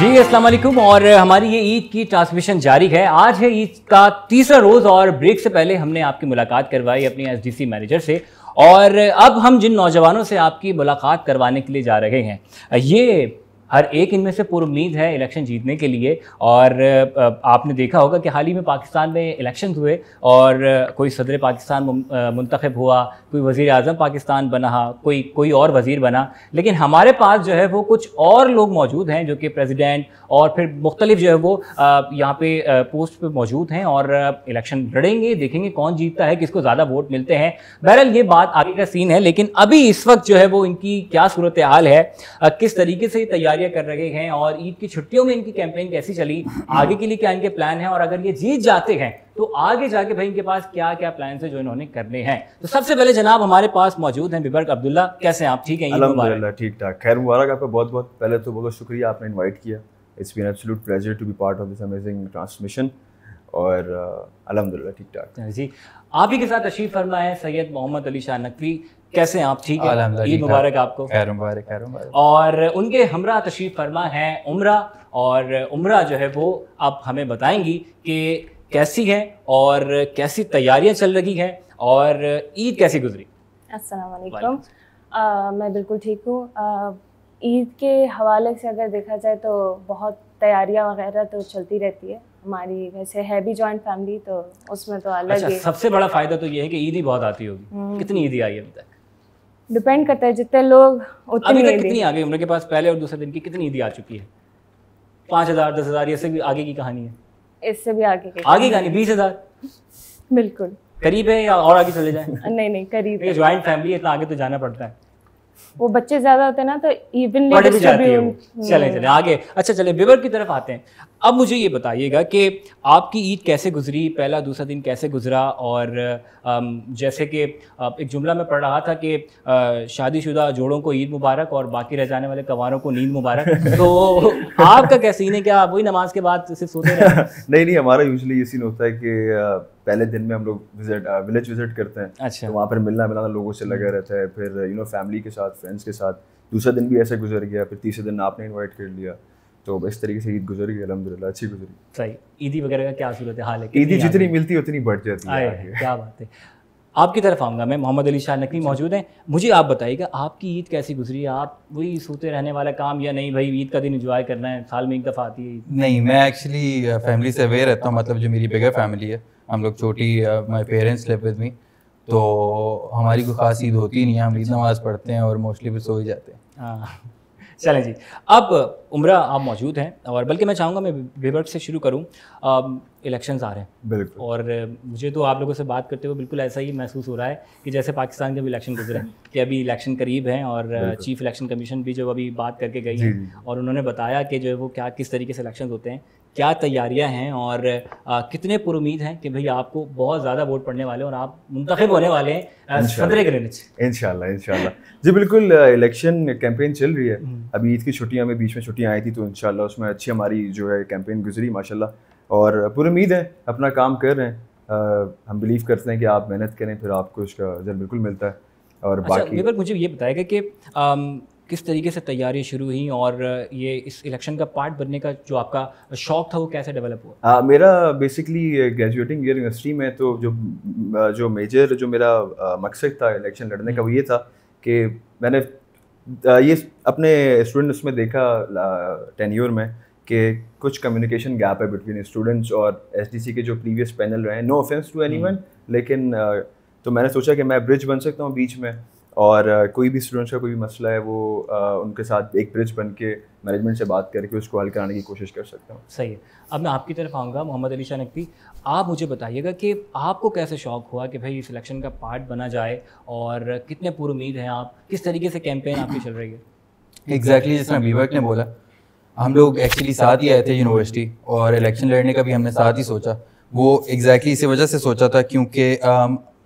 जी अस्सलाम वालेकुम। और हमारी ये ईद की ट्रांसमिशन जारी है। आज है ईद का तीसरा रोज़ और ब्रेक से पहले हमने आपकी मुलाकात करवाई अपनी एसडीसी मैनेजर से, और अब हम जिन नौजवानों से आपकी मुलाकात करवाने के लिए जा रहे हैं, ये हर एक इनमें से पुरुम्मीद है इलेक्शन जीतने के लिए। और आपने देखा होगा कि हाल ही में पाकिस्तान में इलेक्शन हुए और कोई सदर पाकिस्तान मुंतखब हुआ, कोई वज़ीर आज़म पाकिस्तान बना, कोई और वज़ीर बना। लेकिन हमारे पास जो है वो कुछ और लोग मौजूद हैं जो कि प्रेसिडेंट और फिर मुख्तलिफ जो है वो यहाँ पे पोस्ट पे मौजूद हैं और इलेक्शन लड़ेंगे। देखेंगे कौन जीतता है, किसको ज़्यादा वोट मिलते हैं। बहरहाल ये बात आगे का सीन है, लेकिन अभी इस वक्त जो है वो इनकी क्या सूरत हाल है, किस तरीके से तैयारियां कर रहे हैं और ईद की छुट्टियों में इनकी कैंपेन कैसी चली, आगे के लिए क्या इनके प्लान है, और अगर ये जीत जाते हैं तो आगे जाके भाई इनके पास क्या क्या प्लान है जो इन्होंने करने हैं। तो सबसे पहले जनाब हमारे पास मौजूद हैं बिबर्क अब्दुल्ला। कैसे हैं आप? ठीक हैं? अल्हम्दुलिल्लाह ठीक ठाक। खैर मुबारक आपका बहुत बहुत। पहले तो बहुत शुक्रिया आपने इनवाइट किया। It's been absolute pleasure to be part of this amazing transmission. और अल्हम्दुलिल्लाह ठीक ठाक जी। आप ही के साथ तशरीफ फरमा है सैयद मोहम्मद अली शाह नकवी। कैसे हैं आप? ठीक है, ईद मुबारक आपको। खैर मुबारक, खैर मुबारक। और उनके हमरा तशरीफ फरमा है उम्रा, और उम्रा जो है वो आप हमें बताएंगी कि कैसी है और कैसी तैयारियां चल रही हैं और ईद कैसी गुजरी। अस्सलाम वालेकुम। मैं बिल्कुल ठीक हूँ। ईद के हवाले से अगर देखा जाए तो बहुत तैयारियां वगैरह तो चलती रहती है हमारी। वैसे है भी जॉइंट फैमिली, तो उसमें तो अलग ही। सबसे बड़ा फायदा तो ये है कि ईद ही बहुत आती होगी। कितनी ईदी आई अभी तक? डिपेंड करता है, जितने लोग उतनी अभी तक कितनी आ गई उम्र के पास? पहले और दूसरे दिन की कितनी ईदी आ चुकी है? 5000, 10,000, ये से भी आगे की कहानी है? इससे भी आगे की कहानी 20,000 बिल्कुल करीब है या और आगे चले जाए? नहीं करीब है। ज्वाइंट फैमिली है, इतना आगे तो जाना पड़ता है। वो बच्चे ज्यादा होते हैं ना, तो इवनली बढ़ भी जाती है वो। चले आगे। अच्छा चले बिबर की तरफ आते हैं। अब मुझे ये बताइएगा कि आपकी ईद कैसे गुजरी, पहला दूसरा दिन कैसे गुजरा। और जैसे कि एक जुमला में पढ़ रहा था कि शादीशुदा जोड़ों को ईद मुबारक और बाकी रह जाने वाले कवारों को नींद मुबारक। तो आपका क्या सीन है? क्या वही नमाज के बाद सिर्फ सोते रहे? नहीं, हमारा यूजुअली ये सीन होता है कि पहले दिन में हम लोग विलेज विजिट करते हैं। अच्छा। तो वहाँ पर मिलना मिलाना लोगों से लगा रहता है। फिर फैमिली के साथ, फ्रेंड्स के साथ। दूसरा दिन भी ऐसे गुजर गया। फिर तीसरे दिन आपने इन्वाइट कर लिया, तो इस तरीके से ईद गुजर गई। अल्हम्दुलिल्लाह अच्छी गुजरी। सही। ईदी वगैरह का क्या सूरत हाल है? ईदी जितनी मिलती है उतनी बढ़ जाती है। क्या बात है। आपकी तरफ आऊँगा मैं। मोहम्मद अली शाह नकवी मौजूद हैं। मुझे आप बताइएगा आपकी ईद कैसी गुजरी? आप वही सोते रहने वाला काम, या नहीं भाई ईद का दिन एंजॉय करना है, साल में एक दफ़ा आती है? नहीं, मैं एक्चुअली फैमिली से अवेयर रहता हूँ। मतलब जो मेरी बिगर फैमिली है, हम लोग छोटी, my parents live with me, तो हमारी कोई खास ईद होती नहीं है। हम ईद नमाज़ पढ़ते हैं और मोस्टली भी सो ही जाते हैं। हाँ चलें जी। अब उम्रा आप मौजूद हैं, और बल्कि मैं चाहूँगा मैं बिबर्क से शुरू करूँ। इलेक्शंस आ रहे हैं बिल्कुल, और मुझे तो आप लोगों से बात करते हुए बिल्कुल ऐसा ही महसूस हो रहा है कि जैसे पाकिस्तान के भी इलेक्शन गुजरे हैं, कि अभी इलेक्शन करीब हैं और चीफ इलेक्शन कमीशन भी जो अभी बात करके गई है और उन्होंने बताया कि जो है वो क्या किस तरीके से इलेक्शन होते हैं, क्या तैयारियां हैं और कितने पुरुमीद हैं कि भाई आपको बहुत ज़्यादा वोट पड़ने वाले हैं और आप मुंतखब होने वाले हैं सदर के लिए। इंशाल्लाह जी बिल्कुल। इलेक्शन कैंपेन चल रही है। अभी ईद की छुट्टियां में, बीच में छुट्टियां आई थी, तो इंशाल्लाह उसमें अच्छी हमारी जो है कैंपेन गुजरी माशाल्लाह। और पूरी उम्मीद है, अपना काम कर रहे हैं। हम बिलीव करते हैं कि आप मेहनत करें फिर आपको उसका रिजल्ट बिल्कुल मिलता है। और बाकी मुझे ये बताएगा कि किस तरीके से तैयारी शुरू हुई और ये इस इलेक्शन का पार्ट बनने का जो आपका शौक था वो कैसे डेवलप हुआ? मेरा बेसिकली ग्रेजुएटिंग ईयर यूनिवर्सिटी में, तो जो मेजर जो मेरा मकसद था इलेक्शन लड़ने का वो ये था कि मैंने ये अपने स्टूडेंट्स में देखा टेन्योर में कि कुछ कम्युनिकेशन गैप है बिटवीन स्टूडेंट्स और एसडीसी के जो प्रीवियस पैनल रहे हैं। नो ऑफेंस टू एनीवन, लेकिन तो मैंने सोचा कि मैं ब्रिज बन सकता हूँ बीच में, और कोई भी स्टूडेंट्स का कोई भी मसला है वो उनके साथ एक ब्रिज बन के मैनेजमेंट से बात करके उसको हल कराने की कोशिश कर सकता हूँ। सही है। अब मैं आपकी तरफ आऊँगा मोहम्मद अली शाह नकवी। आप मुझे बताइएगा कि आपको कैसे शौक़ हुआ कि भाई इस इलेक्शन का पार्ट बना जाए, और कितने पुरुमीद हैं आप, किस तरीके से कैंपेन आपकी चल रही है? एग्जैक्टली जिस तरह बीबर्क ने बोला, हम लोग एक्चुअली साथ ही आए थे यूनिवर्सिटी, और इलेक्शन लड़ने का भी हमने साथ ही सोचा। वो एग्जैक्टली इसी वजह से सोचा था क्योंकि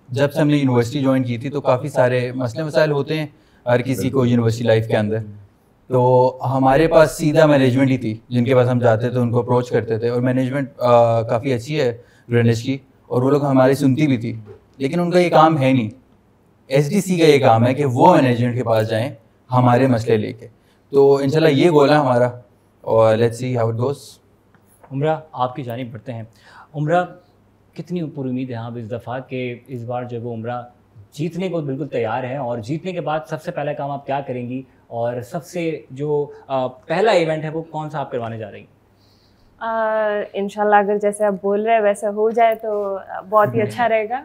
जब से हमने यूनिवर्सिटी ज्वाइन की थी तो काफ़ी सारे मसले मसाइल होते हैं हर किसी को यूनिवर्सिटी लाइफ के अंदर। तो हमारे पास सीधा मैनेजमेंट ही थी जिनके पास हम जाते थे, उनको अप्रोच करते थे, और मैनेजमेंट काफ़ी अच्छी है ग्रेनिश की, और वो लोग हमारी सुनती भी थी। लेकिन उनका ये काम है नहीं, एसडीसी का ये काम है कि वो मैनेजमेंट के पास जाएं हमारे मसले लेके। तो इंशाल्लाह ये गोल है हमारा, और let's see how it goes. उम्रा, आपकी जानिब बढ़ते हैं। उम्रा, कितनी पूरी उम्मीद है आप इस दफ़ा कि इस बार जो वो उम्रा जीतने को बिल्कुल तैयार हैं, और जीतने के बाद सबसे पहला काम आप क्या करेंगी, और सबसे जो पहला इवेंट है वो कौन सा आप करवाने जा रही हैं? इंशाल्लाह अगर जैसे आप बोल रहे हैं वैसा हो जाए तो बहुत ही अच्छा रहेगा,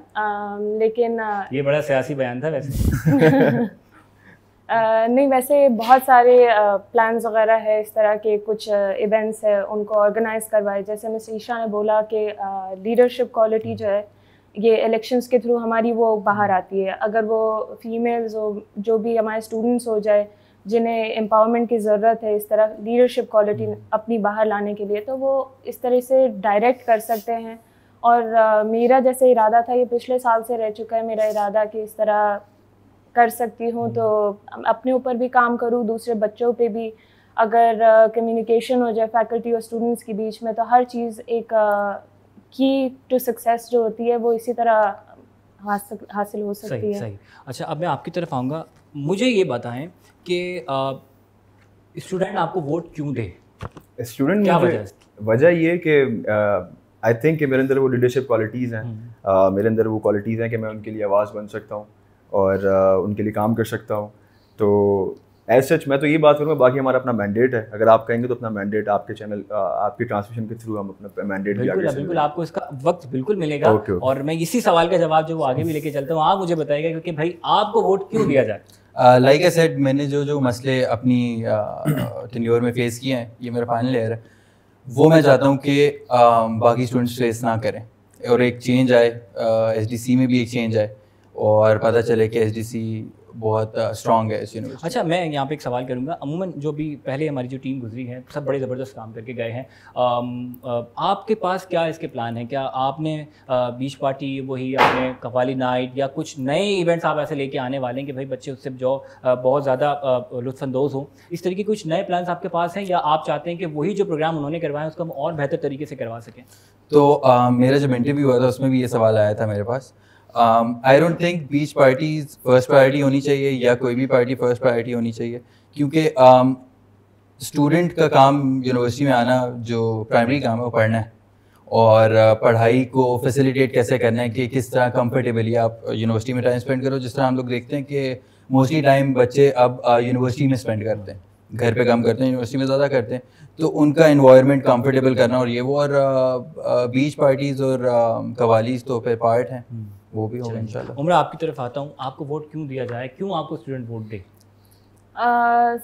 लेकिन ये बड़ा सियासी बयान था वैसे। नहीं, वैसे बहुत सारे प्लान्स वगैरह है, इस तरह के कुछ इवेंट्स है उनको ऑर्गेनाइज करवाए। जैसे मिस ईशा ने बोला कि लीडरशिप क्वालिटी जो है ये इलेक्शंस के थ्रू हमारी वो बाहर आती है। अगर वो फीमेल्स हो, जो भी हमारे स्टूडेंट्स हो जाए जिन्हें एम्पावरमेंट की ज़रूरत है इस तरह लीडरशिप क्वालिटी अपनी बाहर लाने के लिए, तो वो इस तरह से डायरेक्ट कर सकते हैं। और मेरा जैसे इरादा था, ये पिछले साल से रह चुका है मेरा इरादा कि इस तरह कर सकती हूँ, तो अपने ऊपर भी काम करूँ, दूसरे बच्चों पे भी। अगर कम्युनिकेशन हो जाए फैकल्टी और स्टूडेंट्स के बीच में, तो हर चीज़ एक की टू सक्सेस जो होती है वो इसी तरह हासिल हो सकती है। सही। अच्छा, अब मैं आपकी तरफ आऊँगा। मुझे ये बताएं कि स्टूडेंट आपको वोट क्यों दे? स्टूडेंट क्या वजह ये कि आई थिंक कि मेरे अंदर वो लीडरशिप क्वालिटीज़ हैं, मेरे अंदर वो क्वालिटीज़ हैं कि मैं उनके लिए आवाज़ बन सकता हूँ और उनके लिए काम कर सकता हूँ। तो एज सच मैं तो ये बात करूँगा, बाकी हमारा अपना मैंडेट है। अगर आप कहेंगे तो अपना मैंडेट आपके चैनल आपके ट्रांसमिशन के थ्रू हम अपना मैंडेट बिल्कुल आपको इसका वक्त बिल्कुल मिलेगा। और मैं इसी सवाल का जवाब जो वो आगे भी लेके चलता हूँ, आप मुझे बताइएगा क्योंकि भाई आपको वोट क्यों दिया जाए? लाइक आई सेड, मैंने जो मसले अपनी टेन्योर में फेस किए हैं, ये मेरा फाइनल ईयर है, वो मैं चाहता हूँ कि बाकी स्टूडेंट्स फेस ना करें और एक चेंज आए, एसडीसी में भी एक चेंज आए और पता चले कि एसडीसी बहुत स्ट्रॉन्ग है इस यूनिवर्सिटी। अच्छा, मैं यहाँ पे एक सवाल करूँगा। अमूमन जो भी पहले हमारी जो टीम गुजरी है सब बड़े ज़बरदस्त काम करके गए हैं। आपके पास क्या इसके प्लान हैं? क्या आपने बीच पार्टी, वही आपने कव्वाली नाइट या कुछ नए इवेंट्स आप ऐसे लेके आने वाले हैं कि भाई बच्चे उससे जो बहुत ज़्यादा लुत्फ़अंदोज़ हों? इस तरीके कुछ नए प्लान्स आपके पास हैं, या आप चाहते हैं कि वही जो प्रोग्राम उन्होंने करवाए उसको हम और बेहतर तरीके से करवा सकें? तो मेरा जब इंटरव्यू हुआ था उसमें भी ये सवाल आया था मेरे पास। I don't think beach parties first priority होनी चाहिए या कोई भी पार्टी फर्स्ट प्रायोरिटी होनी चाहिए, क्योंकि स्टूडेंट का काम यूनिवर्सिटी में आना जो प्राइमरी काम है वो पढ़ना है, और पढ़ाई को फैसिलिटेट कैसे करना है कि किस तरह कंफर्टेबली आप यूनिवर्सिटी में टाइम स्पेंड करो। जिस तरह हम लोग देखते हैं कि मोस्टली टाइम बच्चे अब यूनिवर्सिटी में स्पेंड करते हैं, घर पे कम करते हैं, यूनिवर्सिटी में ज़्यादा करते हैं, तो उनका इन्वायरमेंट कंफर्टेबल करना और ये वो, और बीच पार्टीज़ और कवालीज तो फिर पार्ट हैं, वो भी होगा इंशाल्लाह। उम्र, आपकी तरफ आता हूँ। आपको वोट क्यों दिया जाए? क्यों आपको स्टूडेंट वोट दे?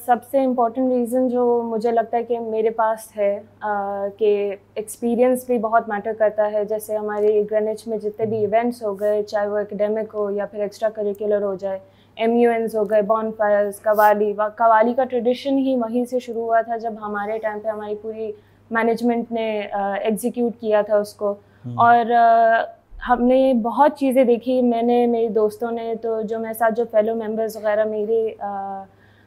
सबसे इम्पोर्टेंट रीज़न जो मुझे लगता है कि मेरे पास है कि एक्सपीरियंस भी बहुत मैटर करता है। जैसे हमारे ग्रेनिच में जितने भी इवेंट्स हो गए, चाहे वो एकेडमिक हो या फिर एक्स्ट्रा करिकुलर हो जाए, MUNs हो गए, बॉनफायर्स, कवाली का ट्रेडिशन ही वहीं से शुरू हुआ था जब हमारे टाइम पे हमारी पूरी मैनेजमेंट ने एग्जीक्यूट किया था उसको। और हमने बहुत चीज़ें देखी, मैंने, मेरे दोस्तों ने, तो जो मेरे साथ जो फेलो मेंबर्स वगैरह मेरे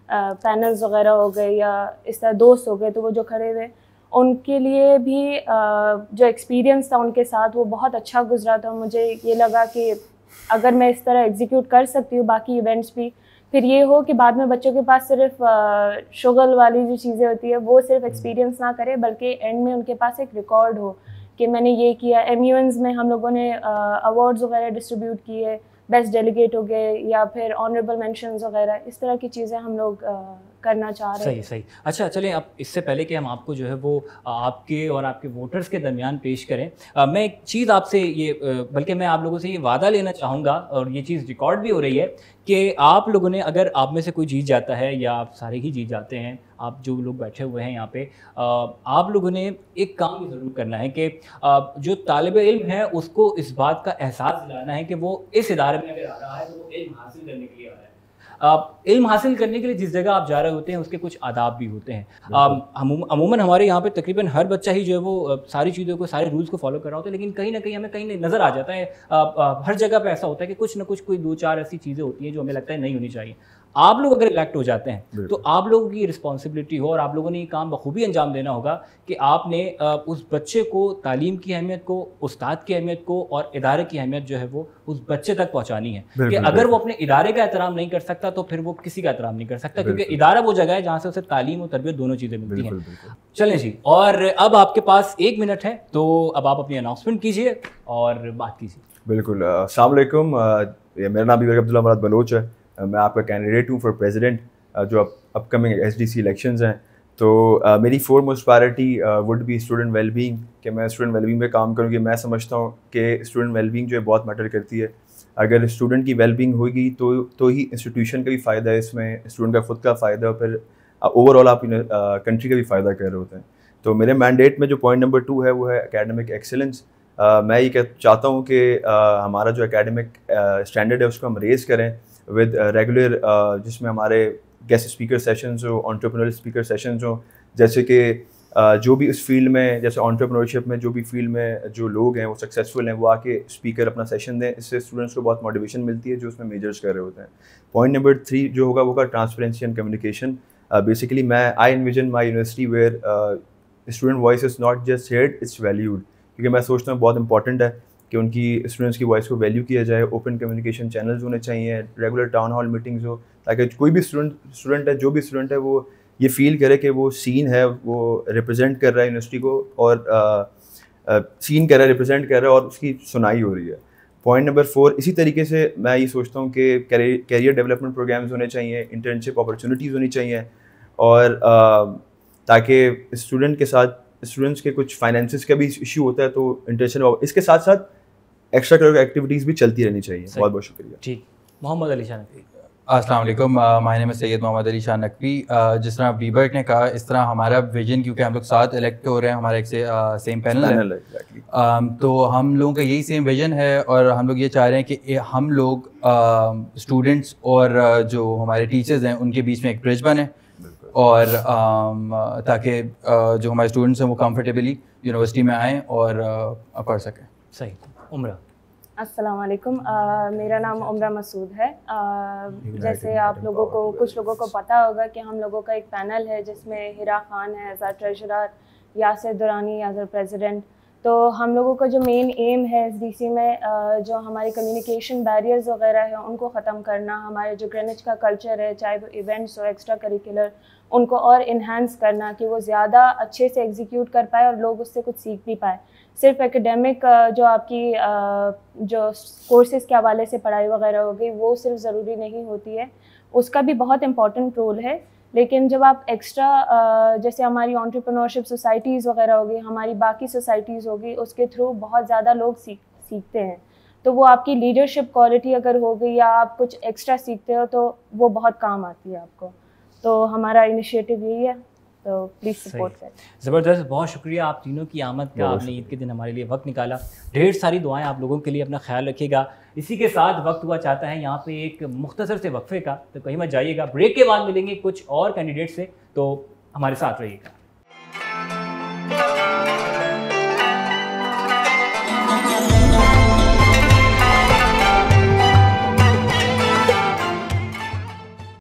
पैनल्स वगैरह हो गए या इस तरह दोस्त हो गए, तो वो जो खड़े हुए उनके लिए भी जो एक्सपीरियंस था उनके साथ वो बहुत अच्छा गुजरा था। मुझे ये लगा कि अगर मैं इस तरह एग्जीक्यूट कर सकती हूँ बाकी इवेंट्स भी, फिर ये हो कि बाद में बच्चों के पास सिर्फ शुगल वाली जो चीज़ें होती है वो सिर्फ एक्सपीरियंस ना करे, बल्कि एंड में उनके पास एक रिकॉर्ड हो कि मैंने ये किया। MUNs में हम लोगों ने अवार्ड्स वगैरह डिस्ट्रीब्यूट किए, बेस्ट डेलीगेट हो गए या फिर ऑनरेबल मेंशंस वगैरह, इस तरह की चीज़ें हम लोग करना चाह रहे हैं। सही। अच्छा, चलें अब इससे पहले कि हम आपको जो है वो आपके और आपके वोटर्स के दरमियान पेश करें, मैं एक चीज़ आपसे ये बल्कि मैं आप लोगों से ये वादा लेना चाहूँगा, और ये चीज़ रिकॉर्ड भी हो रही है कि आप लोगों ने, अगर आप में से कोई जीत जाता है या आप सारे ही जीत जाते हैं, आप जो लोग बैठे हुए हैं यहाँ पे, आप लोगों ने एक काम भी ज़रूर करना है कि जो तालिब इल्म है उसको इस बात का एहसास दिलाना है कि वो इस इदारे में अगर आ रहा है तो वो इल्म हासिल करने के लिए आ रहा है। इल्म हासिल करने के लिए जिस जगह आप जा रहे होते हैं उसके कुछ आदाब भी होते हैं। अमूमन हमारे यहाँ पे तकरीबन हर बच्चा ही जो है वो सारी चीज़ों को, सारे रूल्स को फॉलो कर रहा होता है, लेकिन कहीं ना कहीं हमें कहीं नज़र आ जाता है, हर जगह पे ऐसा होता है कि कुछ ना कुछ कोई 2-4 ऐसी चीज़ें होती हैं जो हमें लगता है नहीं होनी चाहिए। आप लोग अगर इलेक्ट हो जाते हैं तो आप लोगों की रिस्पॉन्सिबिलिटी हो और आप लोगों ने ये काम बखूबी अंजाम देना होगा कि आपने उस बच्चे को तालीम की अहमियत को, उस्ताद की अहमियत को और इदारे की अहमियत जो है वो उस बच्चे तक पहुंचानी है कि अगर वो अपने इदारे का एहतराम नहीं कर सकता तो फिर वो किसी का एहतराम नहीं कर सकता, क्योंकि इदारा वो जगह है जहाँ से उसे तालीम और तरबियत दोनों चीज़ें मिलती हैं। चलें जी, और अब आपके पास 1 मिनट है, तो अब आप अपनी अनाउंसमेंट कीजिए और बात कीजिए। बिल्कुल। अस्सलाम वालेकुम, मेरा नाम बीबर अब्दुल्ला मुराद बलोच है। मैं आपका कैंडिडेट हूँ फॉर प्रेसिडेंट जो अपकमिंग SDC इलेक्शंस हैं। तो मेरी foremost priority would be student wellbeing, कि मैं स्टूडेंट वेलबींग में काम करूँ। कि मैं समझता हूँ कि स्टूडेंट वेलबींग जो है बहुत मैटर करती है। अगर स्टूडेंट की वेलबींग होगी तो ही इंस्टीट्यूशन का भी फ़ायदा है, इसमें स्टूडेंट का खुद का फ़ायदा है, फिर ओवरऑल आप कंट्री का भी फ़ायदा कर रहे होते हैं। तो मेरे मैंडेट में जो पॉइंट नंबर 2 है वो है एकेडमिक एक्सेलेंस। मैं ये चाहता हूँ कि हमारा जो एकेडमिक स्टैंडर्ड है उसको हम रेज़ करें विद रेगुलर, जिसमें हमारे गेस्ट स्पीकर सेशंस हो, एंटरप्रेन्योर स्पीकर सेशंस हो। जैसे कि जो भी इस फील्ड में, जैसे एंटरप्रेन्योरशिप में जो भी फील्ड में जो लोग हैं वो सक्सेसफुल हैं, वो आके स्पीकर अपना सेशन दें। इससे स्टूडेंट्स को बहुत मोटिवेशन मिलती है जो उसमें मेजर्स कर रहे होते हैं। पॉइंट नंबर 3 जो होगा वो होगा transparency and communication. Basically I envision my university where student voice is not just heard, it's valued. क्योंकि मैं सोचता हूँ बहुत इंपॉर्टेंट है कि उनकी स्टूडेंट्स की वॉइस को वैल्यू किया जाए। ओपन कम्युनिकेशन चैनल्स होने चाहिए, रेगुलर टाउन हॉल मीटिंग्स हो, ताकि कोई भी स्टूडेंट है, जो भी स्टूडेंट है, वो ये फील करे कि वो सीन है, वो रिप्रेजेंट कर रहा है यूनिवर्सिटी को, और सीन कर रहा है, रिप्रेजेंट कर रहा है और उसकी सुनाई हो रही है। पॉइंट नंबर 4, इसी तरीके से मैं ये सोचता हूँ कि कैरियर डेवलपमेंट प्रोग्राम्स होने चाहिए, इंटर्नशिप अपॉर्चुनिटीज़ होनी चाहिए, और ताकि स्टूडेंट्स के कुछ फाइनेंसेस का भी इशू होता है, तो इंटर्नशिप, इसके साथ साथ एक्स्ट्रा करिकुलर एक्टिविटीज़ भी चलती रहनी चाहिए। बहुत बहुत शुक्रिया। ठीक, मोहम्मद अली शाह नकवी। अस्सलाम वालेकुम, my name is Syed Mohammad Ali Shah Naqvi. जिस तरह बीबर्ट ने कहा, इस तरह हमारा विजन, क्योंकि हम लोग साथ इलेक्ट हो रहे हैं, हमारा एक से सेम पैनल है, तो हम लोगों का यही सेम विजन है, और हम लोग ये चाह रहे हैं कि हम लोग स्टूडेंट्स और जो हमारे टीचर्स हैं उनके बीच में एक ब्रिज बने, और ताकि जो हमारे स्टूडेंट्स हैं वो कंफर्टेबली यूनिवर्सिटी में आएँ और पढ़ सकें। सही। उम्रा। अस्सलाम वालेकुम, मेरा नाम उम्रा मसूद है। जैसे आप लोगों को, कुछ लोगों को पता होगा कि हम लोगों का एक पैनल है जिसमें हिरा खान है एज आ ट्रेजरर, यासिर दुरानी एज आ प्रेसिडेंट। तो हम लोगों का जो मेन एम है SDC में, जो हमारे कम्युनिकेशन बैरियर्स वगैरह है उनको ख़त्म करना, हमारे जो ग्रेनिज का कल्चर है, चाहे वो इवेंट्स हो, एक्स्ट्रा करिकुलर, उनको और इन्हांस करना कि वो ज़्यादा अच्छे से एग्जीक्यूट कर पाए और लोग उससे कुछ सीख भी पाए। सिर्फ एकेडमिक जो आपकी जो कोर्सेज़ के हवाले से पढ़ाई वगैरह होगी वो सिर्फ ज़रूरी नहीं होती है, उसका भी बहुत इम्पॉर्टेंट रोल है। लेकिन जब आप एक्स्ट्रा जैसे हमारी एंटरप्रेन्योरशिप सोसाइटीज़ वगैरह होगी, हमारी बाकी सोसाइटीज़ होगी, उसके थ्रू बहुत ज़्यादा लोग सीखते हैं। तो वो आपकी लीडरशिप क्वालिटी अगर हो गई या आप कुछ एक्स्ट्रा सीखते हो तो वो बहुत काम आती है आपको। तो हमारा इनिशिएटिव यही है, तो प्लीज़ सपोर्ट करें। ज़बरदस्त, बहुत शुक्रिया आप तीनों की आमद का, आपने ईद के दिन हमारे लिए वक्त निकाला। ढेर सारी दुआएं आप लोगों के लिए, अपना ख्याल रखिएगा। इसी के साथ वक्त हुआ चाहता है यहाँ पे एक मुख्तसर से वक्फे का, तो कहीं मत जाइएगा। ब्रेक के बाद मिलेंगे कुछ और कैंडिडेट से, तो हमारे साथ रहिएगा।